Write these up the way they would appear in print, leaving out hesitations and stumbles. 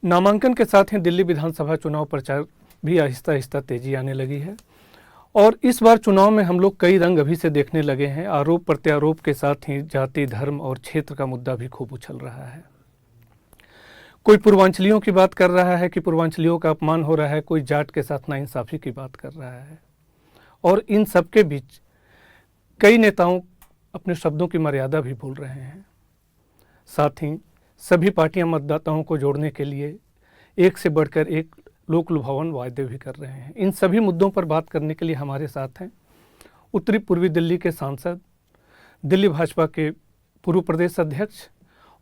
नामांकन के साथ ही दिल्ली विधानसभा चुनाव प्रचार भी आहिस्ता आहिस्ता तेजी आने लगी है और इस बार चुनाव में हम लोग कई रंग अभी से देखने लगे हैं। आरोप प्रत्यारोप के साथ ही जाति, धर्म और क्षेत्र का मुद्दा भी खूब उछल रहा है। कोई पूर्वांचलियों की बात कर रहा है कि पूर्वांचलियों का अपमान हो रहा है, कोई जाट के साथ नाइंसाफ़ी की बात कर रहा है और इन सब के बीच कई नेताओं अपने शब्दों की मर्यादा भी भूल रहे हैं। साथ ही सभी पार्टियां मतदाताओं को जोड़ने के लिए एक से बढ़कर एक लोक लुभावन वायदे भी कर रहे हैं। इन सभी मुद्दों पर बात करने के लिए हमारे साथ हैं उत्तरी पूर्वी दिल्ली के सांसद, दिल्ली भाजपा के पूर्व प्रदेश अध्यक्ष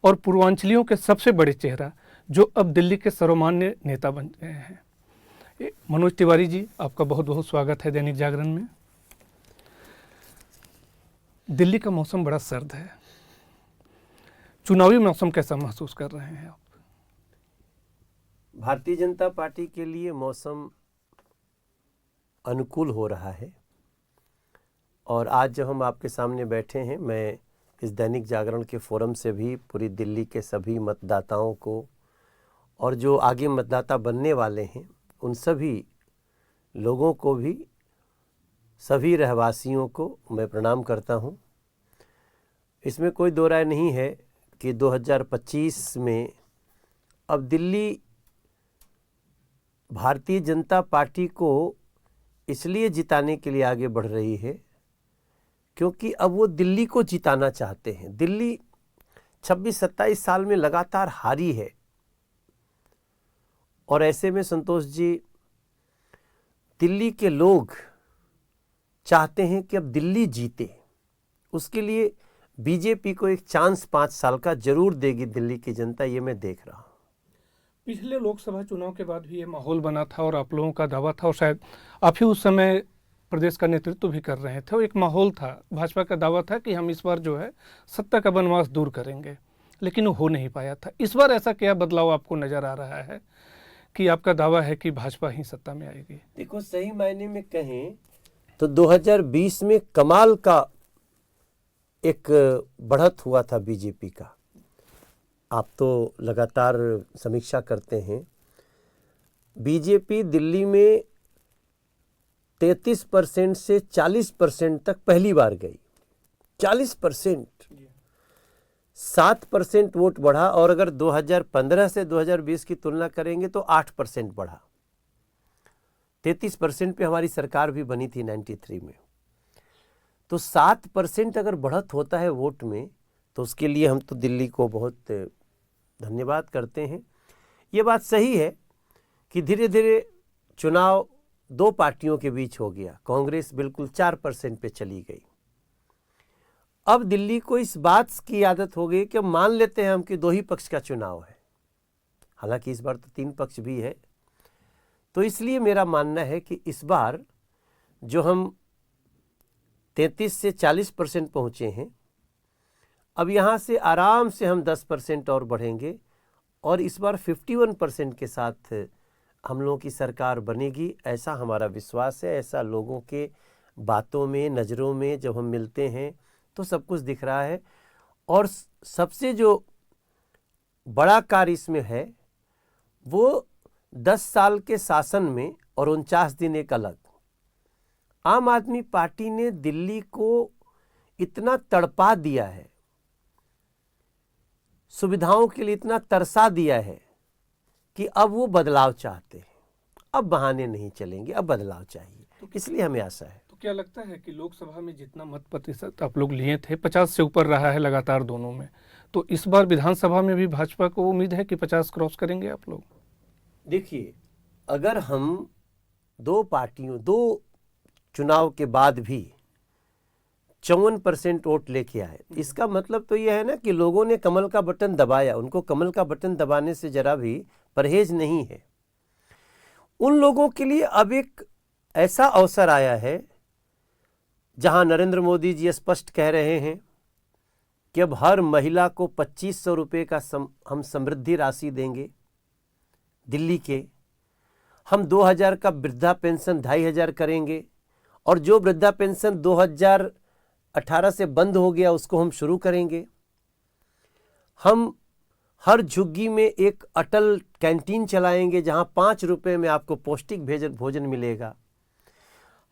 और पूर्वांचलियों के सबसे बड़े चेहरा जो अब दिल्ली के सर्वमान्य नेता बन गए हैं। मनोज तिवारी जी, आपका बहुत बहुत स्वागत है दैनिक जागरण में। दिल्ली का मौसम बड़ा सर्द है, चुनावी मौसम कैसा महसूस कर रहे हैं आप? भारतीय जनता पार्टी के लिए मौसम अनुकूल हो रहा है और आज जब हम आपके सामने बैठे हैं, मैं इस दैनिक जागरण के फोरम से भी पूरी दिल्ली के सभी मतदाताओं को और जो आगे मतदाता बनने वाले हैं उन सभी लोगों को भी, सभी रहवासियों को मैं प्रणाम करता हूं। इसमें कोई दो राय नहीं है कि 2025 में अब दिल्ली भारतीय जनता पार्टी को इसलिए जिताने के लिए आगे बढ़ रही है क्योंकि अब वो दिल्ली को जिताना चाहते हैं। दिल्ली 26-27 साल में लगातार हारी है और ऐसे में संतोष जी, दिल्ली के लोग चाहते हैं कि अब दिल्ली जीते। उसके लिए बीजेपी को एक चांस 5 साल का जरूर देगी दिल्ली की जनता, ये मैं देख रहा हूँ। पिछले लोकसभा चुनाव के बाद भी ये माहौल बना था और आप लोगों का दावा था और शायद आप ही उस समय प्रदेश का नेतृत्व भी कर रहे थे और एक माहौल था, भाजपा का दावा था कि हम इस बार जो है सत्ता का बनवास दूर करेंगे, लेकिन वो हो नहीं पाया था। इस बार ऐसा क्या बदलाव आपको नजर आ रहा है कि आपका दावा है कि भाजपा ही सत्ता में आएगी? देखो, सही मायने में कहें तो 2020 में कमाल का एक बढ़त हुआ था बीजेपी का। आप तो लगातार समीक्षा करते हैं। बीजेपी दिल्ली में 33% से 40% तक पहली बार गई। 40%, 7% वोट बढ़ा और अगर 2015 से 2020 की तुलना करेंगे तो 8% बढ़ा। 33% पे हमारी सरकार भी बनी थी 93 में। तो 7% अगर बढ़त होता है वोट में तो उसके लिए हम तो दिल्ली को बहुत धन्यवाद करते हैं। ये बात सही है कि धीरे धीरे चुनाव दो पार्टियों के बीच हो गया। कांग्रेस बिल्कुल 4% पे चली गई। अब दिल्ली को इस बात की आदत हो गई कि अब मान लेते हैं हम कि दो ही पक्ष का चुनाव है, हालांकि इस बार तो 3 पक्ष भी है। तो इसलिए मेरा मानना है कि इस बार जो हम 33 से 40% पहुंचे हैं, अब यहाँ से आराम से हम 10% और बढ़ेंगे और इस बार 51% के साथ हम लोगों की सरकार बनेगी, ऐसा हमारा विश्वास है। ऐसा लोगों के बातों में, नज़रों में जब हम मिलते हैं तो सब कुछ दिख रहा है। और सबसे जो बड़ा कार्य इसमें है वो 10 साल के शासन में और 49 दिन एक अलग। आम आदमी पार्टी ने दिल्ली को इतना तड़पा दिया है, सुविधाओं के लिए इतना तरसा दिया है कि अब वो बदलाव चाहते हैं। अब बहाने नहीं चलेंगे, अब बदलाव चाहिए, इसलिए हमें आशा है। तो क्या लगता है कि लोकसभा में जितना मत प्रतिशत आप लोग लिए थे, 50 से ऊपर रहा है लगातार दोनों में, तो इस बार विधानसभा में भी भाजपा को उम्मीद है कि 50 क्रॉस करेंगे आप लोग? देखिए, अगर हम दो चुनाव के बाद भी 54% वोट लेके आए, इसका मतलब तो यह है ना कि लोगों ने कमल का बटन दबाया। उनको कमल का बटन दबाने से जरा भी परहेज नहीं है। उन लोगों के लिए अब एक ऐसा अवसर आया है जहां नरेंद्र मोदी जी स्पष्ट कह रहे हैं कि अब हर महिला को 2500 रुपये का हम समृद्धि राशि देंगे दिल्ली के। हम 2000 का वृद्धा पेंशन 2500 करेंगे और जो वृद्धा पेंशन 2018 से बंद हो गया उसको हम शुरू करेंगे। हम हर झुग्गी में एक अटल कैंटीन चलाएंगे जहां 5 रुपए में आपको पौष्टिक भोजन मिलेगा।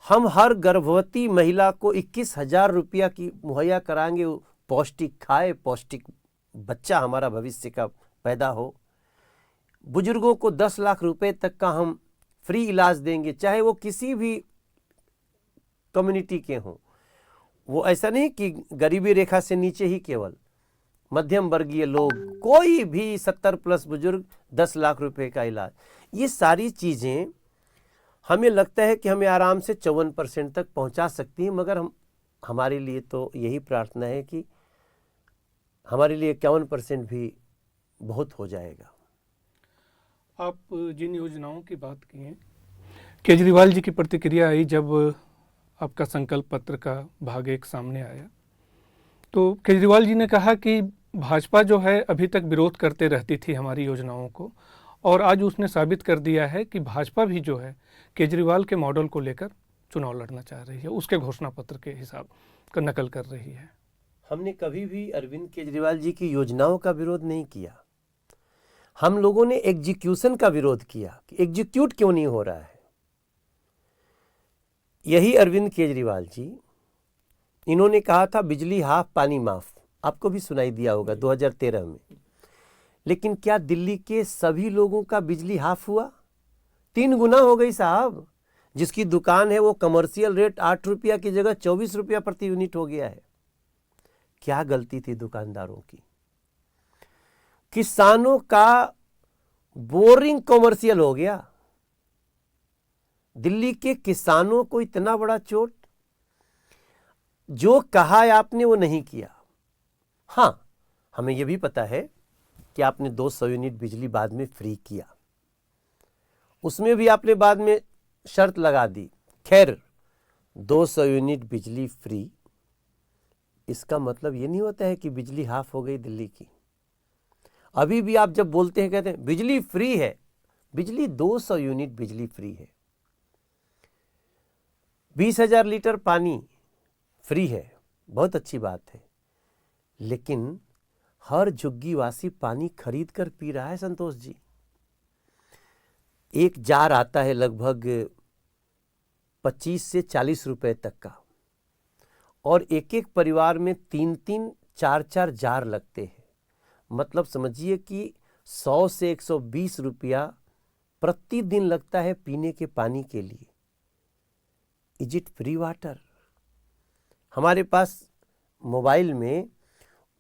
हम हर गर्भवती महिला को 21,000 रुपया की मुहैया कराएंगे, पौष्टिक खाए, पौष्टिक बच्चा हमारा भविष्य का पैदा हो। बुजुर्गों को 10 लाख रुपए तक का हम फ्री इलाज देंगे, चाहे वो किसी भी कम्युनिटी के हों। वो ऐसा नहीं कि गरीबी रेखा से नीचे ही, केवल मध्यम वर्गीय लोग, कोई भी 70 प्लस बुजुर्ग 10 लाख रुपए का इलाज। ये सारी चीज़ें हमें लगता है कि हमें आराम से 54% तक पहुंचा सकती हैं, मगर हमारे लिए तो यही प्रार्थना है कि हमारे लिए 51% भी बहुत हो जाएगा। आप जिन योजनाओं की बात की हैं, केजरीवाल जी की प्रतिक्रिया आई जब आपका संकल्प पत्र का भाग 1 सामने आया, तो केजरीवाल जी ने कहा कि भाजपा जो है अभी तक विरोध करते रहती थी हमारी योजनाओं को, और आज उसने साबित कर दिया है कि भाजपा भी जो है केजरीवाल के मॉडल को लेकर चुनाव लड़ना चाह रही है, उसके घोषणा पत्र के हिसाब का नकल कर रही है। हमने कभी भी अरविंद केजरीवाल जी की योजनाओं का विरोध नहीं किया। हम लोगों ने एग्जीक्यूशन का विरोध किया कि एग्जीक्यूट क्यों नहीं हो रहा है। यही अरविंद केजरीवाल जी, इन्होंने कहा था बिजली हाफ पानी माफ, आपको भी सुनाई दिया होगा 2013 में। लेकिन क्या दिल्ली के सभी लोगों का बिजली हाफ हुआ? 3 गुना हो गई साहब। जिसकी दुकान है वो कमर्शियल रेट 8 रुपया की जगह 24 रुपया प्रति यूनिट हो गया है। क्या गलती थी दुकानदारों की? किसानों का बोरिंग कमर्शियल हो गया। दिल्ली के किसानों को इतना बड़ा चोट। जो कहा है आपने वो नहीं किया। हाँ, हमें यह भी पता है कि आपने 200 यूनिट बिजली बाद में फ्री किया, उसमें भी आपने बाद में शर्त लगा दी। खैर, 200 यूनिट बिजली फ्री, इसका मतलब ये नहीं होता है कि बिजली हाफ हो गई दिल्ली की। अभी भी आप जब बोलते हैं, कहते हैं बिजली फ्री है, बिजली 200 यूनिट बिजली फ्री है। 20,000 लीटर पानी फ्री है, बहुत अच्छी बात है। लेकिन हर झुग्गीवासी पानी खरीद कर पी रहा है संतोष जी। एक जार आता है लगभग 25 से 40 रुपए तक का, और एक एक परिवार में 3-3, 4-4 जार लगते हैं। मतलब समझिए कि 100 से 120 रुपया प्रतिदिन लगता है पीने के पानी के लिए। Is it free water? हमारे पास मोबाइल में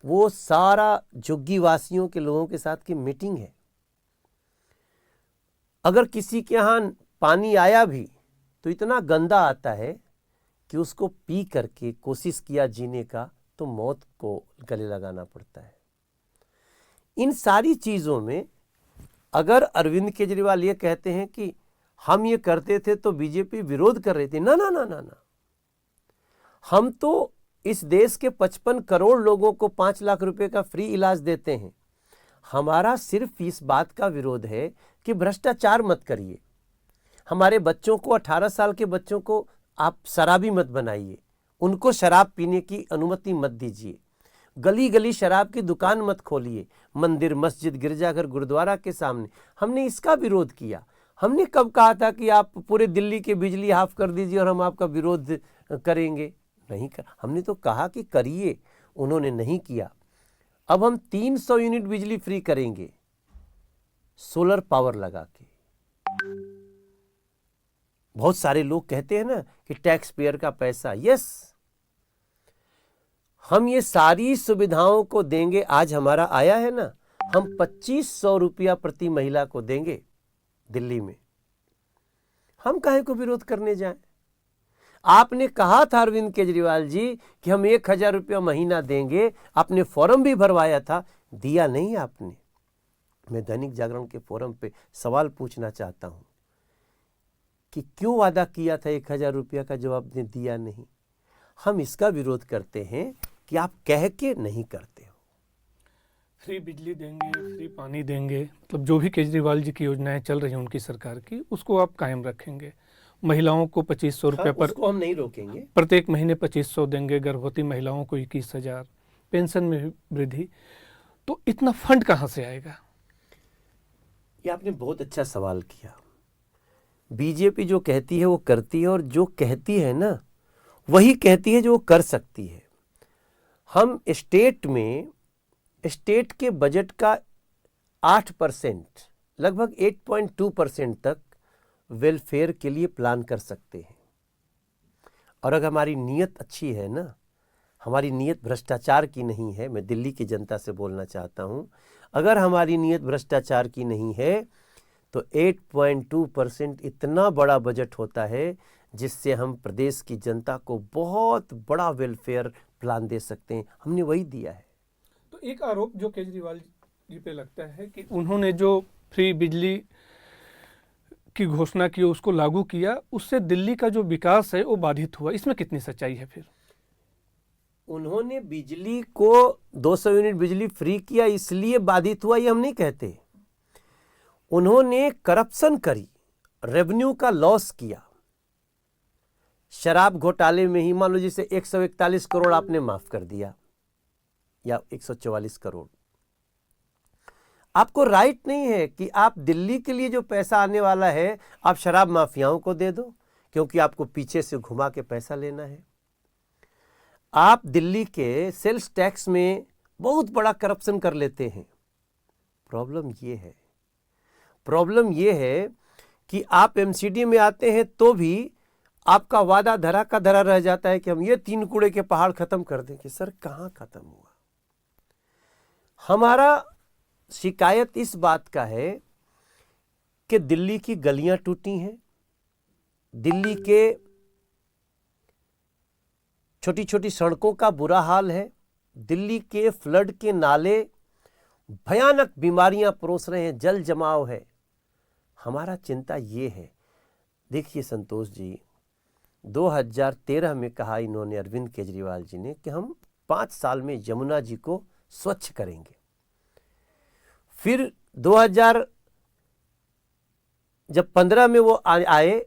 वो सारा झुग्गी वासियों के लोगों के साथ की मीटिंग है। अगर किसी के यहाँ पानी आया भी तो इतना गंदा आता है कि उसको पी करके कोशिश किया जीने का तो मौत को गले लगाना पड़ता है। इन सारी चीज़ों में अगर अरविंद केजरीवाल ये कहते हैं कि हम ये करते थे तो बीजेपी विरोध कर रही थी, ना ना ना ना ना, हम तो इस देश के 55 करोड़ लोगों को 5 लाख रुपए का फ्री इलाज देते हैं। हमारा सिर्फ इस बात का विरोध है कि भ्रष्टाचार मत करिए। हमारे बच्चों को, 18 साल के बच्चों को आप शराबी मत बनाइए, उनको शराब पीने की अनुमति मत दीजिए। गली गली शराब की दुकान मत खोलिए, मंदिर, मस्जिद, गिरजाघर, गुरुद्वारा के सामने। हमने इसका विरोध किया। हमने कब कहा था कि आप पूरे दिल्ली के बिजली हाफ कर दीजिए और हम आपका विरोध करेंगे? नहीं कर, हमने तो कहा कि करिए, उन्होंने नहीं किया। अब हम 300 यूनिट बिजली फ्री करेंगे सोलर पावर लगा के। बहुत सारे लोग कहते हैं ना कि टैक्स पेयर का पैसा। यस, हम ये सारी सुविधाओं को देंगे। आज हमारा आया है ना, हम 2500 रुपया प्रति महिला को देंगे दिल्ली में। हम काहे को विरोध करने जाएं? आपने कहा था अरविंद केजरीवाल जी कि हम 1,000 रुपया महीना देंगे, आपने फॉर्म भी भरवाया था, दिया नहीं आपने। मैं दैनिक जागरण के फोरम पे सवाल पूछना चाहता हूं कि क्यों वादा किया था 1,000 रुपया का, जब आपने दिया नहीं। हम इसका विरोध करते हैं कि आप कह के नहीं करते हो। फ्री बिजली देंगे, फ्री पानी देंगे, मतलब जो भी केजरीवाल जी की योजनाएं चल रही हैं उनकी सरकार की, उसको आप कायम रखेंगे। महिलाओं को 2500 रुपये पर, उसको हम नहीं रोकेंगे। प्रत्येक महीने 2500 देंगे। गर्भवती महिलाओं को 21,000, पेंशन में भी वृद्धि। तो इतना फंड कहाँ से आएगा? ये आपने बहुत अच्छा सवाल किया। बीजेपी जो कहती है वो करती है, और जो कहती है ना वही कहती है जो वो कर सकती है। हम स्टेट के बजट का 8%, लगभग 8.2% तक वेलफेयर के लिए प्लान कर सकते हैं। और अगर हमारी नीयत अच्छी है ना, हमारी नीयत भ्रष्टाचार की नहीं है, मैं दिल्ली की जनता से बोलना चाहता हूं, अगर हमारी नीयत भ्रष्टाचार की नहीं है तो 8.2% इतना बड़ा बजट होता है जिससे हम प्रदेश की जनता को बहुत बड़ा वेलफेयर प्लान दे सकते हैं। हमने वही दिया है। तो एक आरोप जो केजरीवाल जी पे लगता है कि उन्होंने जो फ्री बिजली की घोषणा की उसको लागू किया, उससे दिल्ली का जो विकास है वो बाधित हुआ। इसमें कितनी सच्चाई है? फिर उन्होंने बिजली को 200 यूनिट बिजली फ्री किया इसलिए बाधित हुआ ये हम नहीं कहते। उन्होंने करप्शन करी, रेवेन्यू का लॉस किया। शराब घोटाले में ही मान लो जैसे 141 करोड़ आपने माफ कर दिया या 144 करोड़। आपको राइट नहीं है कि आप दिल्ली के लिए जो पैसा आने वाला है आप शराब माफियाओं को दे दो, क्योंकि आपको पीछे से घुमा के पैसा लेना है। आप दिल्ली के सेल्स टैक्स में बहुत बड़ा करप्शन कर लेते हैं। प्रॉब्लम ये है कि आप एमसीडी में आते हैं तो भी आपका वादा धरा का धरा रह जाता है कि हम ये 3 कूड़े के पहाड़ खत्म कर देंगे। सर कहां खत्म हुआ? हमारा शिकायत इस बात का है कि दिल्ली की गलियां टूटी हैं, दिल्ली के छोटी छोटी सड़कों का बुरा हाल है, दिल्ली के फ्लड के नाले भयानक बीमारियां परोस रहे हैं, जल जमाव है। हमारा चिंता ये है। देखिए संतोष जी, 2013 में कहा इन्होंने, अरविंद केजरीवाल जी ने, कि हम 5 साल में यमुना जी को स्वच्छ करेंगे। फिर 2015 में वो आए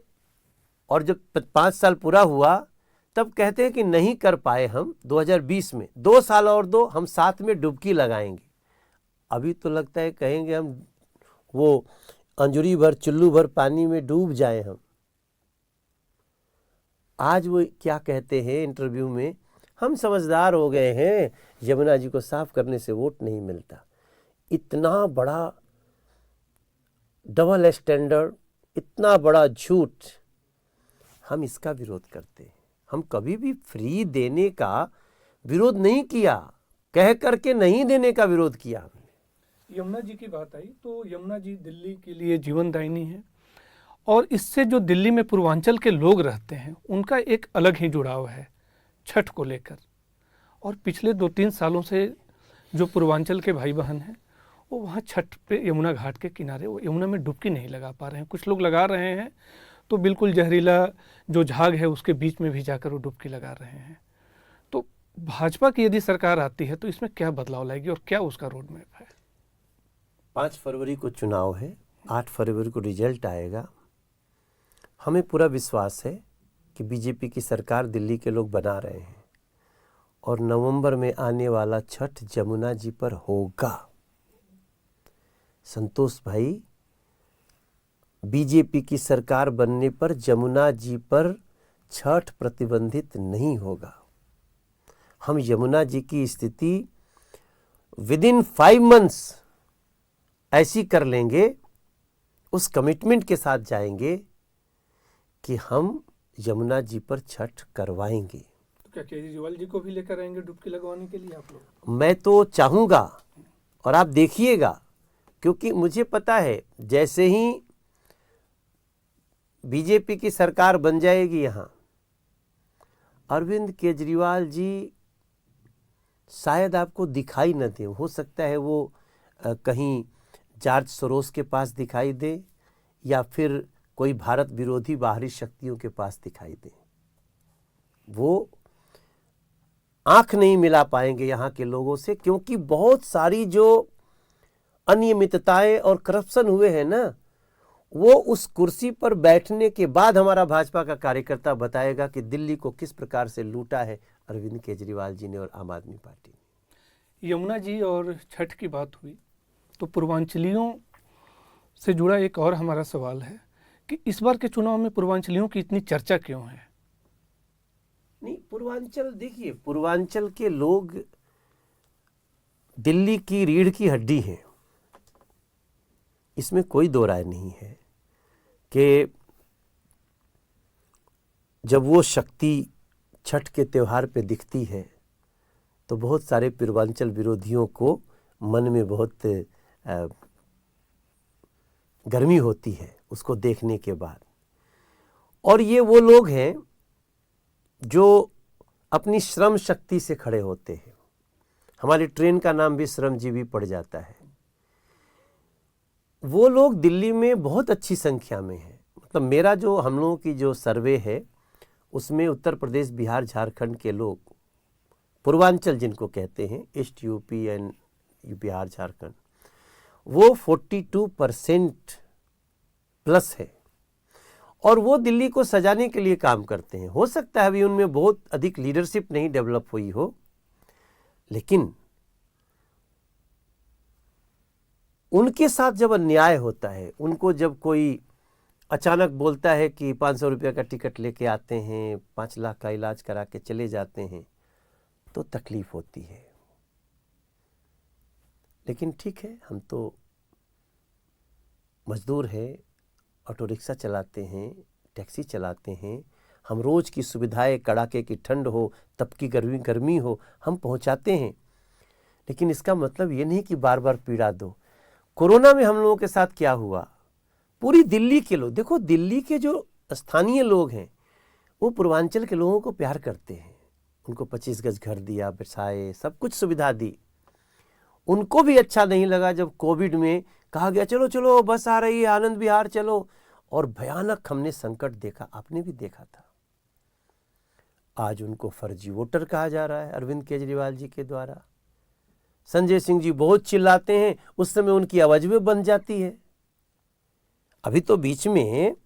और जब 5 साल पूरा हुआ तब कहते हैं कि नहीं कर पाए हम। 2020 में 2 साल और दो, हम साथ में डुबकी लगाएंगे। अभी तो लगता है कहेंगे हम वो अंजुरी भर चुल्लू भर पानी में डूब जाए हम। आज वो क्या कहते हैं इंटरव्यू में, हम समझदार हो गए हैं, यमुना जी को साफ करने से वोट नहीं मिलता। इतना बड़ा डबल स्टैंडर्ड, इतना बड़ा झूठ, हम इसका विरोध करते हैं। हम कभी भी फ्री देने का विरोध नहीं किया, कह करके नहीं देने का विरोध किया हमने। यमुना जी की बात आई तो यमुना जी दिल्ली के लिए जीवनदायिनी है, और इससे जो दिल्ली में पूर्वांचल के लोग रहते हैं उनका एक अलग ही जुड़ाव है छठ को लेकर। और पिछले 2-3 सालों से जो पूर्वांचल के भाई बहन हैं वो वहाँ छठ पे यमुना घाट के किनारे वो यमुना में डुबकी नहीं लगा पा रहे हैं। कुछ लोग लगा रहे हैं तो बिल्कुल जहरीला जो झाग है उसके बीच में भी जाकर वो डुबकी लगा रहे हैं। तो भाजपा की यदि सरकार आती है तो इसमें क्या बदलाव लाएगी और क्या उसका रोड मैप है? 5 फरवरी को चुनाव है, 8 फरवरी को रिजल्ट आएगा। हमें पूरा विश्वास है कि बीजेपी की सरकार दिल्ली के लोग बना रहे हैं और नवंबर में आने वाला छठ यमुना जी पर होगा। संतोष भाई, बीजेपी की सरकार बनने पर यमुना जी पर छठ प्रतिबंधित नहीं होगा। हम यमुना जी की स्थिति विदिन 5 मंथ्स ऐसी कर लेंगे, उस कमिटमेंट के साथ जाएंगे कि हम यमुना जी पर छठ करवाएंगे। तो क्या केजरीवाल जी को भी लेकर आएंगे डुबकी लगवाने के लिए आप लोग? मैं तो चाहूँगा और आप देखिएगा, क्योंकि मुझे पता है जैसे ही बीजेपी की सरकार बन जाएगी यहाँ, अरविंद केजरीवाल जी शायद आपको दिखाई न दे। हो सकता है वो कहीं जॉर्ज सोरोस के पास दिखाई दे या फिर कोई भारत विरोधी बाहरी शक्तियों के पास दिखाई दे। वो आंख नहीं मिला पाएंगे यहाँ के लोगों से, क्योंकि बहुत सारी जो अनियमितताएं और करप्शन हुए हैं ना, वो उस कुर्सी पर बैठने के बाद हमारा भाजपा का कार्यकर्ता बताएगा कि दिल्ली को किस प्रकार से लूटा है अरविंद केजरीवाल जी ने और आम आदमी पार्टी ने। यमुना जी और छठ की बात हुई तो पूर्वांचलियों से जुड़ा एक और हमारा सवाल है कि इस बार के चुनाव में पूर्वांचलियों की इतनी चर्चा क्यों है? नहीं, पूर्वांचल देखिए, पूर्वांचल के लोग दिल्ली की रीढ़ की हड्डी हैं, इसमें कोई दो राय नहीं है कि जब वो शक्ति छठ के त्यौहार पे दिखती है तो बहुत सारे पूर्वांचल विरोधियों को मन में बहुत गर्मी होती है उसको देखने के बाद। और ये वो लोग हैं जो अपनी श्रम शक्ति से खड़े होते हैं। हमारी ट्रेन का नाम भी श्रमजीवी पड़ जाता है। वो लोग दिल्ली में बहुत अच्छी संख्या में हैं। मतलब मेरा जो हम लोगों की जो सर्वे है उसमें उत्तर प्रदेश, बिहार, झारखंड के लोग, पूर्वांचल जिनको कहते हैं, east UP and Bihar, Jharkhand, वो 42% प्लस है और वो दिल्ली को सजाने के लिए काम करते हैं। हो सकता है अभी उनमें बहुत अधिक लीडरशिप नहीं डेवलप हुई हो, लेकिन उनके साथ जब अन्याय होता है, उनको जब कोई अचानक बोलता है कि 500 रुपये का टिकट लेके आते हैं, 5 लाख का इलाज करा के चले जाते हैं, तो तकलीफ होती है। लेकिन ठीक है, हम तो मजदूर हैं, ऑटो रिक्शा चलाते हैं, टैक्सी चलाते हैं, हम रोज़ की सुविधाएं, कड़ाके की ठंड हो, तप की गर्मी हो, हम पहुंचाते हैं। लेकिन इसका मतलब ये नहीं कि बार बार पीड़ा दो। कोरोना में हम लोगों के साथ क्या हुआ, पूरी दिल्ली के लोग, देखो दिल्ली के जो स्थानीय लोग हैं वो पूर्वांचल के लोगों को प्यार करते हैं। उनको 25 गज घर दिया, बिछाए, सब कुछ सुविधा दी। उनको भी अच्छा नहीं लगा जब कोविड में कहा गया चलो चलो बस आ रही है, आनंद विहार चलो, और भयानक हमने संकट देखा, आपने भी देखा था। आज उनको फर्जी वोटर कहा जा रहा है अरविंद केजरीवाल जी के द्वारा। संजय सिंह जी बहुत चिल्लाते हैं, उस समय उनकी आवाज भी बन जाती है। अभी तो बीच में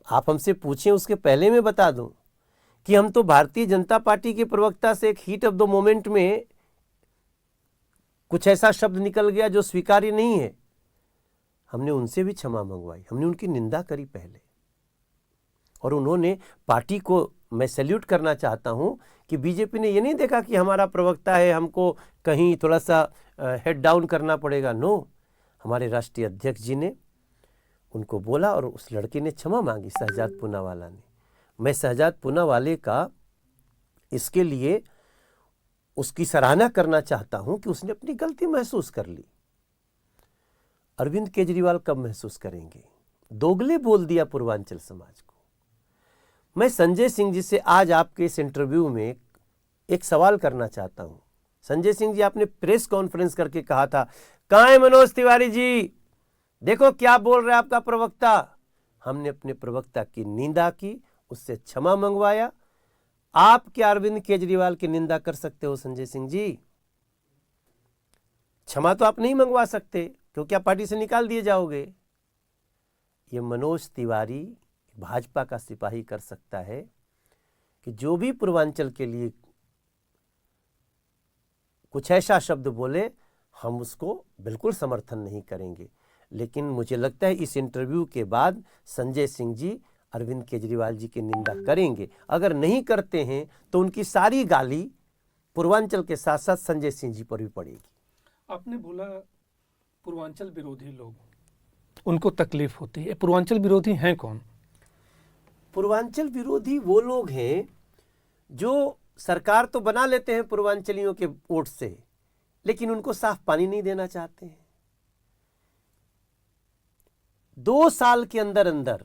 आप हमसे पूछें उसके पहले मैं बता दूं कि हम तो भारतीय जनता पार्टी के प्रवक्ता से एक हीट ऑफ द मोमेंट में कुछ ऐसा शब्द निकल गया जो स्वीकार्य नहीं है, हमने उनसे भी क्षमा मंगवाई, हमने उनकी निंदा करी पहले। और उन्होंने, पार्टी को मैं सैल्यूट करना चाहता हूं कि बीजेपी ने ये नहीं देखा कि हमारा प्रवक्ता है, हमको कहीं थोड़ा सा हेड डाउन करना पड़ेगा। नो, हमारे राष्ट्रीय अध्यक्ष जी ने उनको बोला और उस लड़के ने क्षमा मांगी, शहजाद पूनावाला ने। मैं शहजाद पूनावाले का इसके लिए उसकी सराहना करना चाहता हूं कि उसने अपनी गलती महसूस कर ली। अरविंद केजरीवाल कब महसूस करेंगे? दोगले बोल दिया पूर्वांचल समाज को। मैं संजय सिंह जी से आज आपके इस इंटरव्यू में एक सवाल करना चाहता हूं। संजय सिंह जी, आपने प्रेस कॉन्फ्रेंस करके कहा था, कहां है मनोज तिवारी जी, देखो क्या बोल रहा है आपका प्रवक्ता। हमने अपने प्रवक्ता की निंदा की, उससे क्षमा मंगवाया। आप क्या अरविंद केजरीवाल की निंदा कर सकते हो संजय सिंह जी? क्षमा तो आप नहीं मंगवा सकते क्योंकि आप पार्टी से निकाल दिए जाओगे। ये मनोज तिवारी भाजपा का सिपाही कर सकता है कि जो भी पूर्वांचल के लिए कुछ ऐसा शब्द बोले, हम उसको बिल्कुल समर्थन नहीं करेंगे। लेकिन मुझे लगता है इस इंटरव्यू के बाद संजय सिंह जी अरविंद केजरीवाल जी की निंदा करेंगे। अगर नहीं करते हैं तो उनकी सारी गाली पूर्वांचल के साथ साथ संजय सिंह जी पर भी पड़ेगी। आपने बोला पूर्वांचल विरोधी लोग, उनको तकलीफ होती है। पूर्वांचल विरोधी हैं कौन? पूर्वांचल विरोधी वो लोग हैं जो सरकार तो बना लेते हैं पूर्वांचलियों के वोट से, लेकिन उनको साफ पानी नहीं देना चाहते हैं। 2 साल के अंदर अंदर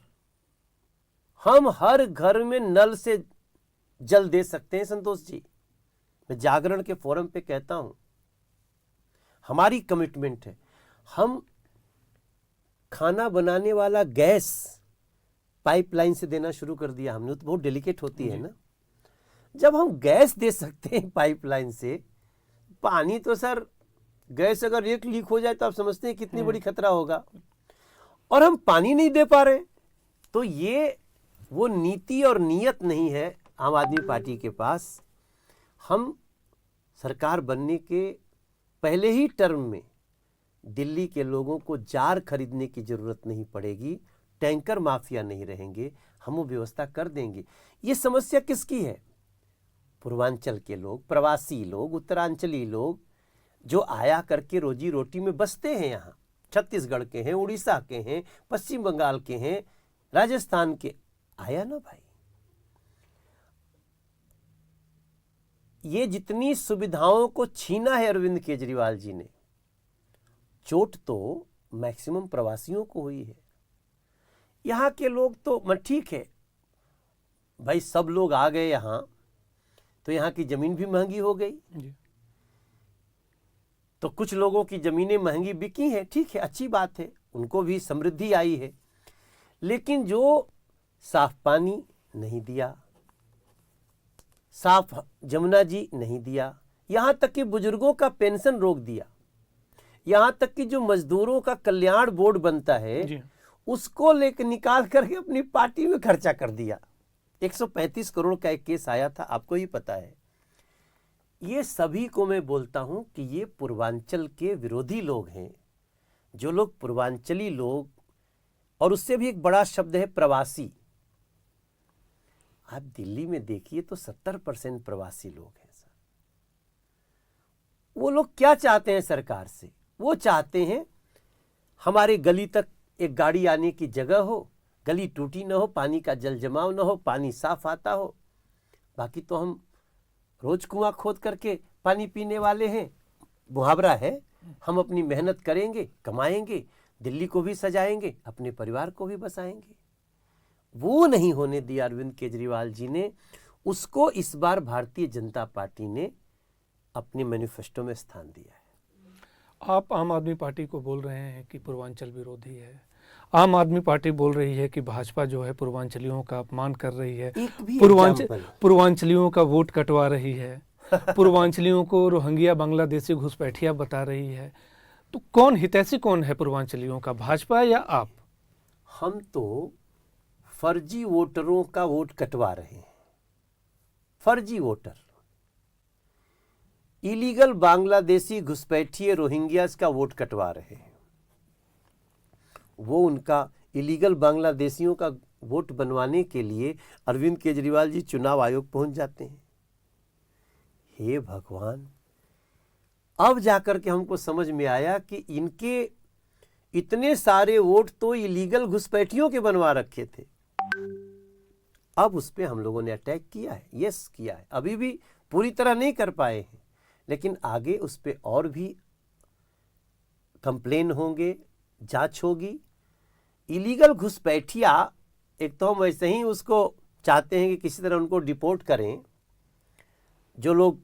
हम हर घर में नल से जल दे सकते हैं। संतोष जी, मैं जागरण के फोरम पे कहता हूं, हमारी कमिटमेंट है। हम खाना बनाने वाला गैस पाइपलाइन से देना शुरू कर दिया हमने, तो बहुत डेलिकेट होती है ना। जब हम गैस दे सकते हैं पाइपलाइन से, पानी तो सर, गैस अगर एक लीक हो जाए तो आप समझते हैं कितनी बड़ी खतरा होगा, और हम पानी नहीं दे पा रहे। तो ये वो नीति और नीयत नहीं है आम आदमी पार्टी के पास। हम सरकार बनने के पहले ही टर्म में दिल्ली के लोगों को जार खरीदने की जरूरत नहीं पड़ेगी, टैंकर माफिया नहीं रहेंगे, हम वो व्यवस्था कर देंगे। ये समस्या किसकी है? पूर्वांचल के लोग, प्रवासी लोग, उत्तरांचली लोग जो आया करके रोजी रोटी में बसते हैं। यहाँ छत्तीसगढ़ के हैं, उड़ीसा के हैं, पश्चिम बंगाल के हैं, राजस्थान के, आया ना भाई। ये जितनी सुविधाओं को छीना है अरविंद केजरीवाल जी ने, चोट तो मैक्सिमम प्रवासियों को हुई है। यहाँ के लोग तो ठीक है भाई, सब लोग आ गए यहाँ, तो यहाँ की जमीन भी महंगी हो गई जी। तो कुछ लोगों की जमीनें महंगी बिकी हैं, ठीक है, अच्छी बात है, उनको भी समृद्धि आई है। लेकिन जो साफ पानी नहीं दिया, साफ जमुना जी नहीं दिया, यहाँ तक कि बुजुर्गों का पेंशन रोक दिया, यहाँ तक कि जो मजदूरों का कल्याण बोर्ड बनता है जी। उसको लेकर निकाल करके अपनी पार्टी में खर्चा कर दिया। 135 करोड़ का एक केस आया था, आपको ही पता है। ये सभी को मैं बोलता हूं कि ये पूर्वांचल के विरोधी लोग हैं। जो लोग पूर्वांचली लोग, और उससे भी एक बड़ा शब्द है प्रवासी। आप दिल्ली में देखिए तो 70% प्रवासी लोग हैं सर। वो लोग क्या चाहते हैं सरकार से? वो चाहते हैं हमारे गली तक एक गाड़ी आने की जगह हो, गली टूटी ना हो, पानी का जल जमाव ना हो, पानी साफ आता हो। बाकी तो हम रोज कुआं खोद करके पानी पीने वाले हैं। मुहावरा है, हम अपनी मेहनत करेंगे, कमाएंगे, दिल्ली को भी सजाएंगे, अपने परिवार को भी बसाएंगे। वो नहीं होने दिया अरविंद केजरीवाल जी ने। उसको इस बार भारतीय जनता पार्टी ने अपने मैनिफेस्टो में स्थान दिया है। आप आम आदमी पार्टी को बोल रहे हैं कि पूर्वांचल विरोधी है। आम आदमी पार्टी बोल रही है कि भाजपा जो है पूर्वांचलियों का अपमान कर रही है, पूर्वांचलियों का वोट कटवा रही है, पूर्वांचलियों को रोहिंग्या बांग्लादेशी घुसपैठिया बता रही है। तो कौन हितैषी कौन है पूर्वांचलियों का, भाजपा या आप? हम तो फर्जी वोटरों का वोट कटवा रहे हैं। फर्जी वोटर, इलीगल बांग्लादेशी घुसपैठिए रोहिंग्यास का वोट कटवा रहे हैं। वो उनका इलीगल बांग्लादेशियों का वोट बनवाने के लिए अरविंद केजरीवाल जी चुनाव आयोग पहुंच जाते हैं। हे भगवान, अब जाकर के हमको समझ में आया कि इनके इतने सारे वोट तो इलीगल घुसपैठियों के बनवा रखे थे। अब उस पे हम लोगों ने अटैक किया है, यस किया है। अभी भी पूरी तरह नहीं कर पाए हैं, लेकिन आगे उस पे और भी कंप्लेन होंगे, जांच होगी। इलीगल घुसपैठिया, एक तो हम वैसे ही उसको चाहते हैं कि किसी तरह उनको डिपोर्ट करें। जो लोग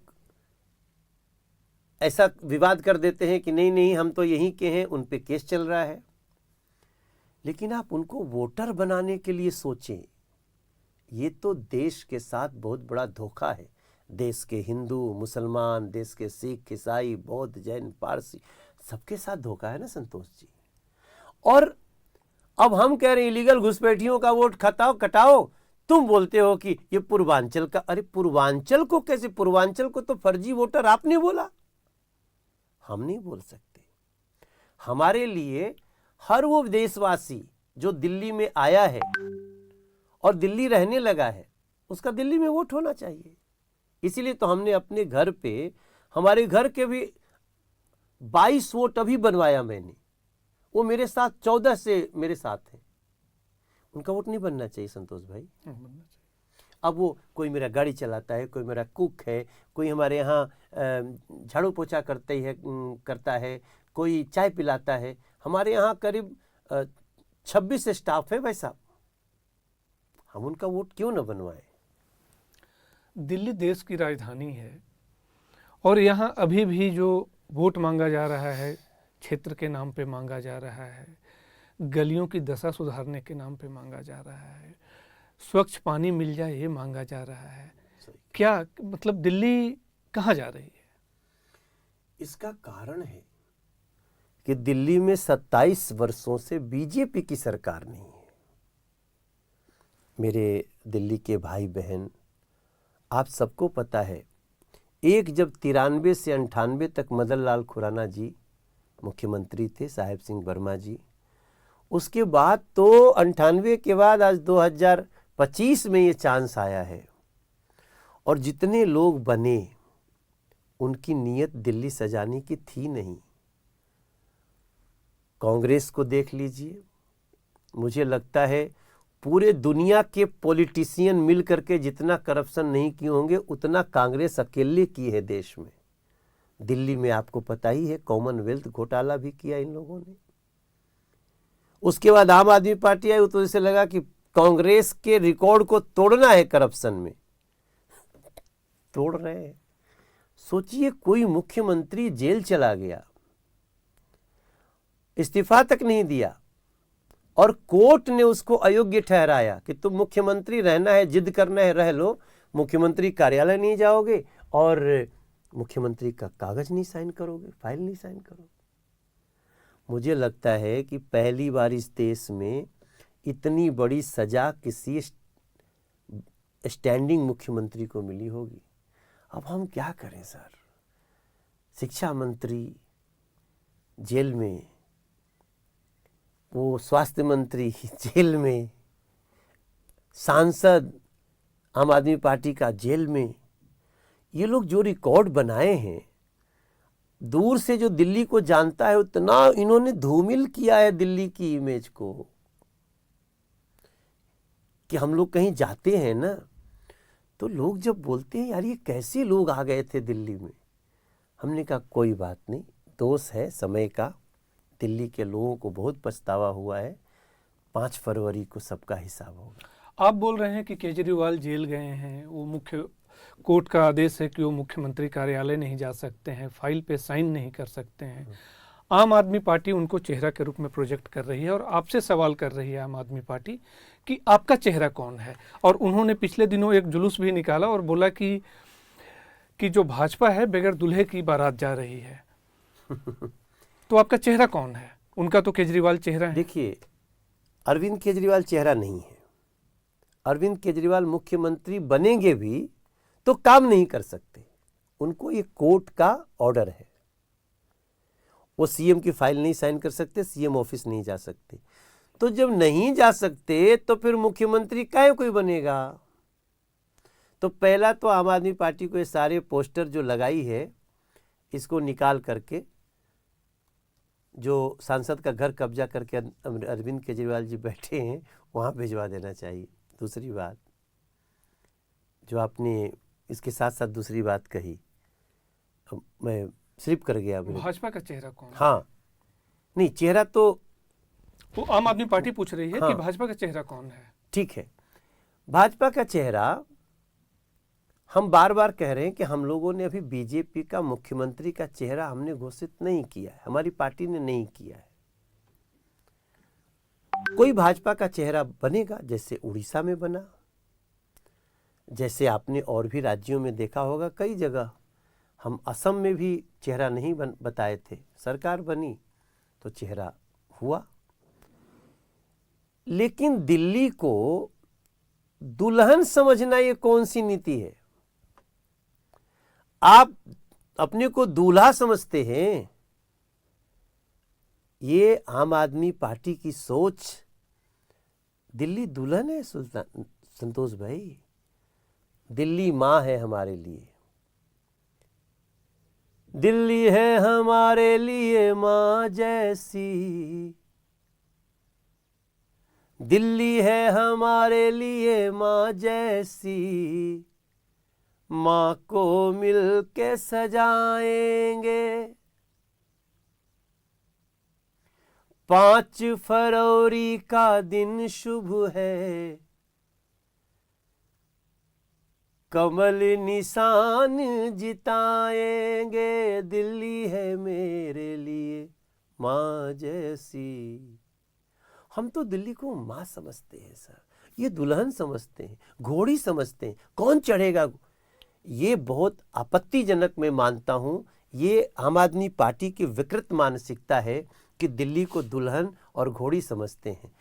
ऐसा विवाद कर देते हैं कि नहीं नहीं हम तो यहीं के हैं, उन पे केस चल रहा है। लेकिन आप उनको वोटर बनाने के लिए सोचें, ये तो देश के साथ बहुत बड़ा धोखा है। देश के हिंदू, मुसलमान, देश के सिख, ईसाई, बौद्ध, जैन, पारसी, सबके साथ धोखा है ना संतोष जी। और अब हम कह रहे हैं इलीगल घुसपैठियों का वोट कटाओ। तुम बोलते हो कि ये पूर्वांचल का। अरे पूर्वांचल को कैसे? पूर्वांचल को तो फर्जी वोटर आपने बोला, हम नहीं बोल सकते। हमारे लिए हर वो देशवासी जो दिल्ली में आया है और दिल्ली रहने लगा है, उसका दिल्ली में वोट होना चाहिए। इसीलिए तो हमने अपने घर पे, हमारे घर के भी 22 वोट अभी बनवाया मैंने। वो मेरे साथ 14 से मेरे साथ हैं। उनका वोट नहीं बनना चाहिए संतोष भाई। अब वो कोई मेरा गाड़ी चलाता है, कोई मेरा कुक है, कोई हमारे यहाँ झाड़ू पोछा करता है, कोई चाय पिलाता है। हमारे यहाँ करीब 26 स्टाफ है भाई साहब। हम उनका वोट क्यों न बनवाएं? दिल्ली देश की राजधानी है और यहाँ अभी भी जो वोट मांगा जा रहा है, क्षेत्र के नाम पे मांगा जा रहा है, गलियों की दशा सुधारने के नाम पे मांगा जा रहा है, स्वच्छ पानी मिल जाए ये मांगा जा रहा है। क्या मतलब दिल्ली कहाँ जा रही है? इसका कारण है कि दिल्ली में 27 वर्षों से बीजेपी की सरकार नहीं है। मेरे दिल्ली के भाई बहन, आप सबको पता है एक जब 93 से 98 तक मदन लाल खुराना जी मुख्यमंत्री थे, साहेब सिंह वर्मा जी, उसके बाद तो 98 के बाद आज 2025 में ये चांस आया है। और जितने लोग बने उनकी नीयत दिल्ली सजाने की थी नहीं। कांग्रेस को देख लीजिए, मुझे लगता है पूरे दुनिया के पॉलिटिशियन मिल करके जितना करप्शन नहीं किए होंगे उतना कांग्रेस अकेले की है देश में। दिल्ली में आपको पता ही है कॉमनवेल्थ घोटाला भी किया इन लोगों ने। उसके बाद आम आदमी पार्टी आई तो इसे लगा कि कांग्रेस के रिकॉर्ड को तोड़ना है करप्शन में, तोड़ रहे हैं। सोचिए कोई मुख्यमंत्री जेल चला गया, इस्तीफा तक नहीं दिया और कोर्ट ने उसको अयोग्य ठहराया कि तुम मुख्यमंत्री रहना है, जिद करना है रह लो, मुख्यमंत्री कार्यालय नहीं जाओगे और मुख्यमंत्री का कागज नहीं साइन करोगे, फाइल नहीं साइन करोगे। मुझे लगता है कि पहली बार इस देश में इतनी बड़ी सजा किसी स्टैंडिंग मुख्यमंत्री को मिली होगी। अब हम क्या करें सर? शिक्षा मंत्री जेल में, वो स्वास्थ्य मंत्री जेल में, सांसद आम आदमी पार्टी का जेल में। ये लोग जो रिकॉर्ड बनाए हैं, दूर से जो दिल्ली को जानता है उतना इन्होंने धूमिल किया है दिल्ली की इमेज को, कि हम लोग कहीं जाते हैं ना तो लोग जब बोलते हैं यार ये कैसे लोग आ गए थे दिल्ली में, हमने कहा कोई बात नहीं, दोष है समय का। दिल्ली के लोगों को बहुत पछतावा हुआ है, 5 फरवरी को सबका हिसाब होगा। आप बोल रहे हैं कि केजरीवाल जेल गए हैं, वो मुख्य कोर्ट का आदेश है कि वो मुख्यमंत्री कार्यालय नहीं जा सकते हैं, फाइल पे साइन नहीं कर सकते हैं। आम आदमी पार्टी उनको चेहरा के रूप में प्रोजेक्ट कर रही है और आपसे सवाल कर रही है आम आदमी पार्टी कि आपका चेहरा कौन है। और उन्होंने पिछले दिनों एक जुलूस भी निकाला और बोला कि जो भाजपा है बगैर दूल्हे की बारात जा रही है। तो आपका चेहरा कौन है? उनका तो केजरीवाल चेहरा है। देखिए, अरविंद केजरीवाल चेहरा नहीं है। अरविंद केजरीवाल मुख्यमंत्री बनेंगे भी तो काम नहीं कर सकते, उनको ये कोर्ट का ऑर्डर है। वो सीएम की फाइल नहीं साइन कर सकते, सीएम ऑफिस नहीं जा सकते। तो जब नहीं जा सकते तो फिर मुख्यमंत्री काहे कोई बनेगा? तो पहला तो आम आदमी पार्टी को ये सारे पोस्टर जो लगाई है इसको निकाल करके, जो सांसद का घर कब्जा करके अरविंद केजरीवाल जी बैठे हैं वहाँ भिजवा देना चाहिए। दूसरी बात जो आपने इसके साथ साथ दूसरी बात कही, मैं स्लिप कर गया। भाजपा का चेहरा कौन? हाँ, नहीं चेहरा तो वो आम आदमी पार्टी पूछ रही है। हाँ, कि भाजपा का चेहरा कौन है? ठीक है, भाजपा का चेहरा हम बार बार कह रहे हैं कि हम लोगों ने अभी बीजेपी का मुख्यमंत्री का चेहरा हमने घोषित नहीं किया है, हमारी पार्टी ने नहीं किया है। कोई भाजपा का चेहरा बनेगा, जैसे उड़ीसा में बना, जैसे आपने और भी राज्यों में देखा होगा कई जगह। हम असम में भी चेहरा नहीं बताए थे, सरकार बनी तो चेहरा हुआ। लेकिन दिल्ली को दुल्हन समझना ये कौन सी नीति है? आप अपने को दूल्हा समझते हैं। ये आम आदमी पार्टी की सोच। दिल्ली दुल्हन है संतोष भाई, दिल्ली माँ है हमारे लिए। दिल्ली है हमारे लिए माँ जैसी, दिल्ली है हमारे लिए माँ जैसी, माँ को मिल के सजाएंगे। 5 फरवरी का दिन शुभ है, कमल निशान जिताएंगे। दिल्ली है मेरे लिए माँ जैसी। हम तो दिल्ली को माँ समझते हैं सर, ये दुल्हन समझते हैं, घोड़ी समझते हैं। कौन चढ़ेगा? ये बहुत आपत्तिजनक मैं मानता हूँ। ये आम आदमी पार्टी की विकृत मानसिकता है कि दिल्ली को दुल्हन और घोड़ी समझते हैं।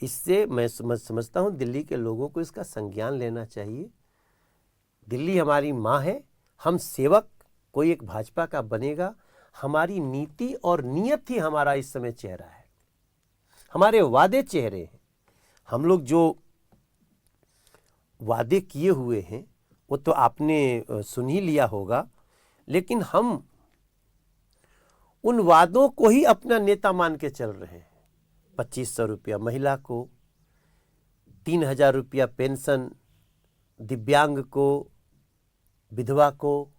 इससे मैं समझता हूँ दिल्ली के लोगों को इसका संज्ञान लेना चाहिए। दिल्ली हमारी माँ है, हम सेवक, कोई एक भाजपा का बनेगा। हमारी नीति और नीयत ही हमारा इस समय चेहरा है, हमारे वादे चेहरे हैं। हम लोग जो वादे किए हुए हैं वो तो आपने सुन ही लिया होगा, लेकिन हम उन वादों को ही अपना नेता मान के चल रहे हैं। 2500 रुपया महिला को, 3000 रुपया पेंशन दिव्यांग को, विधवा को,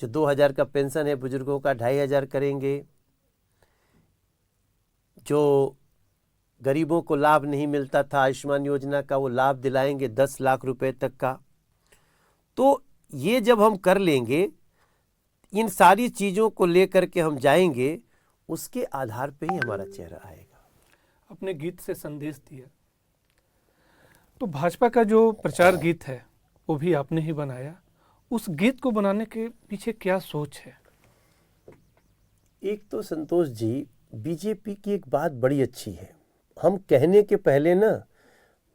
जो 2000 का पेंशन है बुजुर्गों का 2500 करेंगे, जो गरीबों को लाभ नहीं मिलता था आयुष्मान योजना का वो लाभ दिलाएंगे 10 लाख रुपए तक का। तो ये जब हम कर लेंगे, इन सारी चीज़ों को लेकर के हम जाएंगे, उसके आधार पे ही हमारा चेहरा आएगा। अपने गीत से संदेश दिया, तो भाजपा का जो प्रचार गीत है वो भी आपने ही बनाया। उस गीत को बनाने के पीछे क्या सोच है? एक तो संतोष जी, बीजेपी की एक बात बड़ी अच्छी है, हम कहने के पहले ना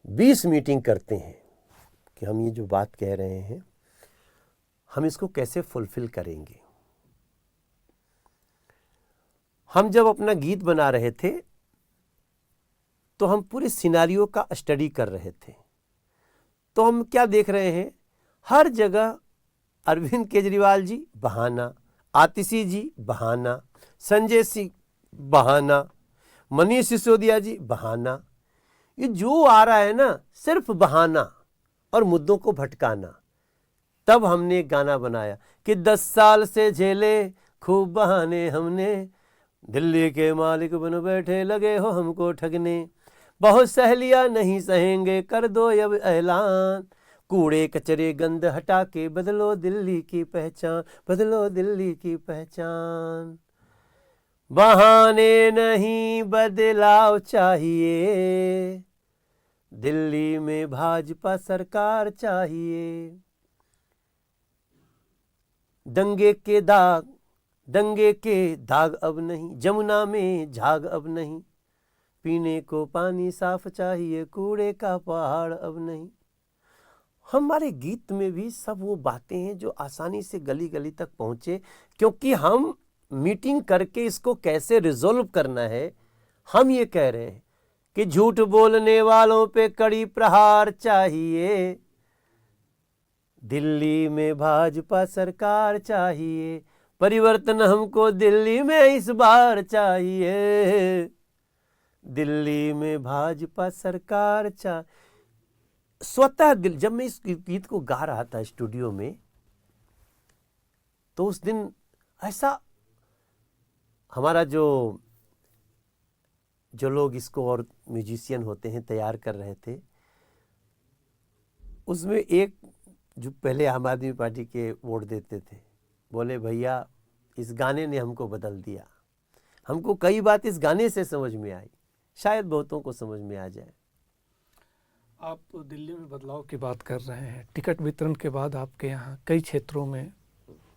20 मीटिंग करते हैं कि हम ये जो बात कह रहे हैं हम इसको कैसे फुलफिल करेंगे। हम जब अपना गीत बना रहे थे तो हम पूरे सिनारियो का स्टडी कर रहे थे। तो हम क्या देख रहे हैं, हर जगह अरविंद केजरीवाल जी बहाना, आतिशी जी बहाना, संजय सिंह बहाना, मनीष सिसोदिया जी बहाना। ये जो आ रहा है ना सिर्फ बहाना और मुद्दों को भटकाना। तब हमने एक गाना बनाया कि 10 साल से झेले खूब बहाने हमने, दिल्ली के मालिक बन बैठे लगे हो हमको ठगने, बहुत सहेलियां नहीं सहेंगे कर दो अब ऐलान, कूड़े कचरे गंद हटा के बदलो दिल्ली की पहचान, बदलो दिल्ली की पहचान। बहाने नहीं बदलाव चाहिए, दिल्ली में भाजपा सरकार चाहिए। दंगे के दाग अब नहीं, जमुना में झाग अब नहीं, पीने को पानी साफ चाहिए, कूड़े का पहाड़ अब नहीं। हमारे गीत में भी सब वो बातें हैं जो आसानी से गली गली तक पहुंचे, क्योंकि हम मीटिंग करके इसको कैसे रिजोल्व करना है हम ये कह रहे हैं कि झूठ बोलने वालों पे कड़ी प्रहार चाहिए, दिल्ली में भाजपा सरकार चाहिए, परिवर्तन हमको दिल्ली में इस बार चाहिए, दिल्ली में भाजपा सरकार चाहिए। स्वतः दिल, जब मैं इस गीत को गा रहा था स्टूडियो में, तो उस दिन ऐसा हमारा जो लोग इसको और म्यूजिशियन होते हैं तैयार कर रहे थे, उसमें एक जो पहले आम आदमी पार्टी के वोट देते थे, बोले भैया इस गाने ने हमको बदल दिया, हमको कई बात इस गाने से समझ में आई, शायद बहुतों को समझ में आ जाए। आप दिल्ली में बदलाव की बात कर रहे हैं, टिकट वितरण के बाद आपके यहाँ कई क्षेत्रों में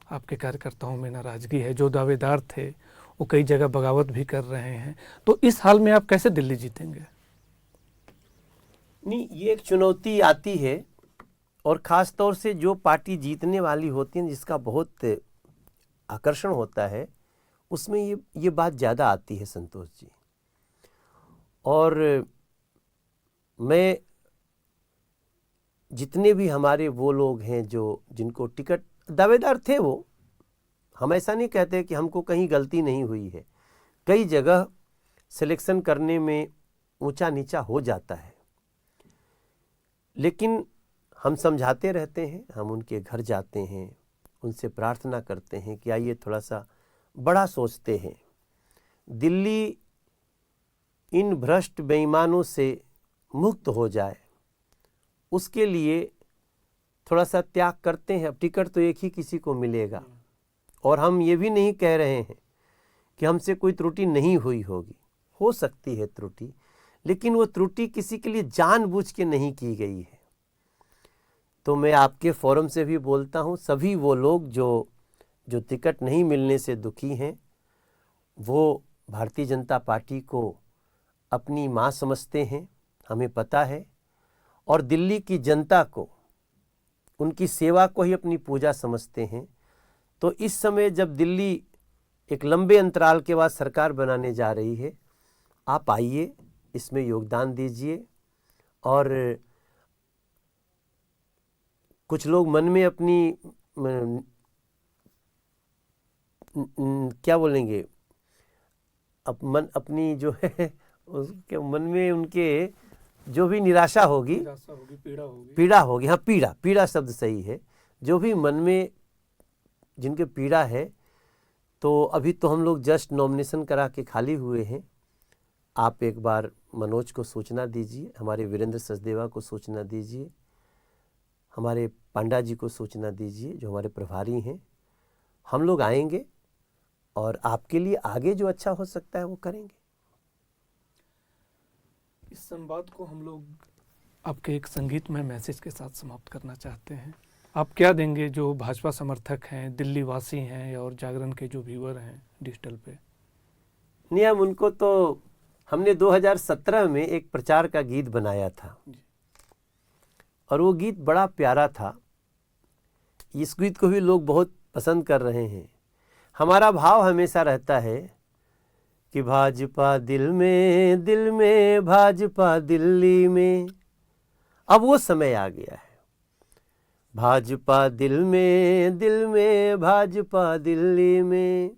आपके कार्यकर्ताओं में नाराजगी है, जो दावेदार थे वो कई जगह बगावत भी कर रहे हैं। तो इस हाल में आप कैसे दिल्ली जीतेंगे? नहीं, ये एक चुनौती आती है, और ख़ास तौर से जो पार्टी जीतने वाली होती है, जिसका बहुत आकर्षण होता है, उसमें ये बात ज़्यादा आती है संतोष जी। और मैं जितने भी हमारे वो लोग हैं जो जिनको टिकट दावेदार थे, वो हम ऐसा नहीं कहते कि हमको कहीं गलती नहीं हुई है, कई जगह सिलेक्शन करने में ऊंचा नीचा हो जाता है, लेकिन हम समझाते रहते हैं, हम उनके घर जाते हैं, उनसे प्रार्थना करते हैं कि आइए थोड़ा सा बड़ा सोचते हैं, दिल्ली इन भ्रष्ट बेईमानों से मुक्त हो जाए, उसके लिए थोड़ा सा त्याग करते हैं। अब टिकट तो एक ही किसी को मिलेगा, और हम ये भी नहीं कह रहे हैं कि हमसे कोई त्रुटि नहीं हुई होगी, हो सकती है त्रुटि, लेकिन वो त्रुटि किसी के लिए जानबूझ के नहीं की गई है। तो मैं आपके फोरम से भी बोलता हूँ, सभी वो लोग जो टिकट नहीं मिलने से दुखी हैं, वो भारतीय जनता पार्टी को अपनी माँ समझते हैं, हमें पता है, और दिल्ली की जनता को उनकी सेवा को ही अपनी पूजा समझते हैं। तो इस समय जब दिल्ली एक लंबे अंतराल के बाद सरकार बनाने जा रही है, आप आइए, इसमें योगदान दीजिए। और कुछ लोग मन में अपनी क्या बोलेंगे, अपनी जो है उसके मन में उनके जो भी निराशा होगी, पीड़ा होगी, हाँ पीड़ा शब्द सही है, जो भी मन में जिनके पीड़ा है, तो अभी तो हम लोग जस्ट नॉमिनेशन करा के खाली हुए हैं। आप एक बार मनोज को सूचना दीजिए, हमारे वीरेंद्र सचदेवा को सूचना दीजिए, हमारे पांडा जी को सूचना दीजिए जो हमारे प्रभारी हैं। हम लोग आएंगे और आपके लिए आगे जो अच्छा हो सकता है वो करेंगे। इस संवाद को हम लोग आपके एक संगीतमय मैसेज के साथ समाप्त करना चाहते हैं। आप क्या देंगे जो भाजपा समर्थक हैं, दिल्ली वासी हैं और जागरण के जो व्यूअर हैं डिजिटल पे? नहीं, हम उनको तो हमने 2017 में एक प्रचार का गीत बनाया था और वो गीत बड़ा प्यारा था। इस गीत को भी लोग बहुत पसंद कर रहे हैं। हमारा भाव हमेशा रहता है कि भाजपा दिल में भाजपा दिल्ली में। अब वो समय आ गया है। भाजपा दिल में भाजपा दिल्ली में।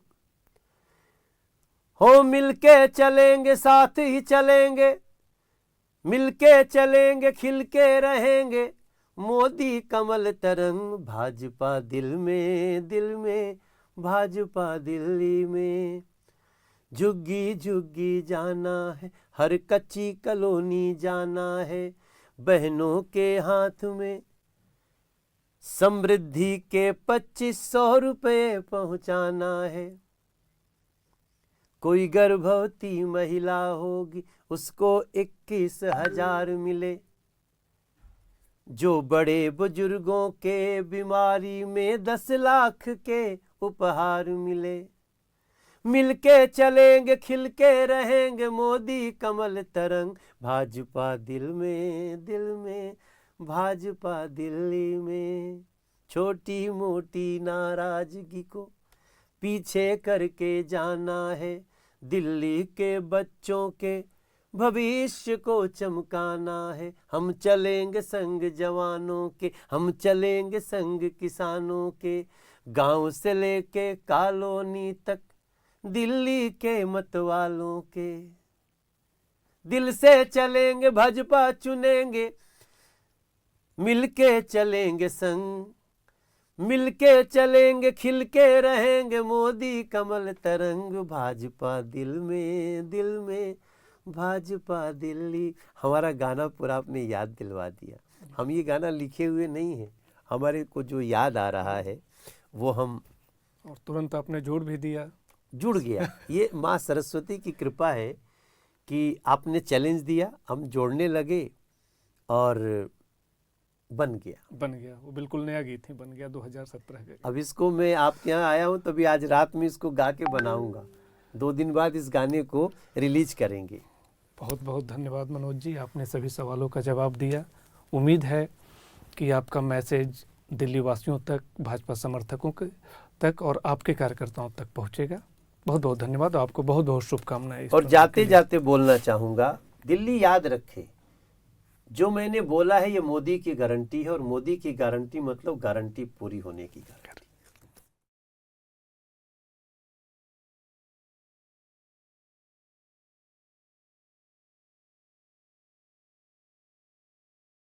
हो मिलके चलेंगे, साथ ही चलेंगे, मिलके चलेंगे, खिलके रहेंगे, मोदी कमल तरंग। भाजपा दिल में भाजपा दिल्ली में। झुग्गी झुग्गी जाना है, हर कच्ची कॉलोनी जाना है, बहनों के हाथ में समृद्धि के 2500 रुपए पहुंचाना है। कोई गर्भवती महिला होगी उसको 21,000 मिले, जो बड़े बुजुर्गों के बीमारी में 10 लाख के उपहार मिले। मिलके चलेंगे, खिलके रहेंगे, मोदी कमल तरंग। भाजपा दिल में भाजपा दिल्ली में। छोटी मोटी नाराजगी को पीछे करके जाना है, दिल्ली के बच्चों के भविष्य को चमकाना है। हम चलेंगे संग जवानों के, हम चलेंगे संग किसानों के, गांव से लेके कॉलोनी तक दिल्ली के मतवालों के। दिल से चलेंगे, भाजपा चुनेंगे, मिलके चलेंगे संग, मिलके चलेंगे, खिलके रहेंगे, मोदी कमल तरंग। भाजपा दिल में भाजपा दिल्ली। हमारा गाना पूरा आपने याद दिलवा दिया। हम ये गाना लिखे हुए नहीं है, हमारे को जो याद आ रहा है वो हम, और तुरंत आपने जोड़ भी दिया, जुड़ गया। ये माँ सरस्वती की कृपा है कि आपने चैलेंज दिया, हम जोड़ने लगे और बन गया। वो बिल्कुल नया गीत ही बन गया 2017 के। अब इसको मैं आपके यहाँ आया हूँ तभी आज रात में इसको गा के बनाऊंगा। 2 दिन बाद इस गाने को रिलीज करेंगे। बहुत बहुत धन्यवाद मनोज जी, आपने सभी सवालों का जवाब दिया। उम्मीद है कि आपका मैसेज दिल्ली वासियों तक, भाजपा समर्थकों तक और आपके कार्यकर्ताओं तक पहुँचेगा। बहुत बहुत धन्यवाद, आपको बहुत बहुत शुभकामनाएं। और जाते जाते बोलना चाहूँगा, दिल्ली याद रखे, जो मैंने बोला है ये मोदी की गारंटी है, और मोदी की गारंटी मतलब गारंटी पूरी होने की गारंटी।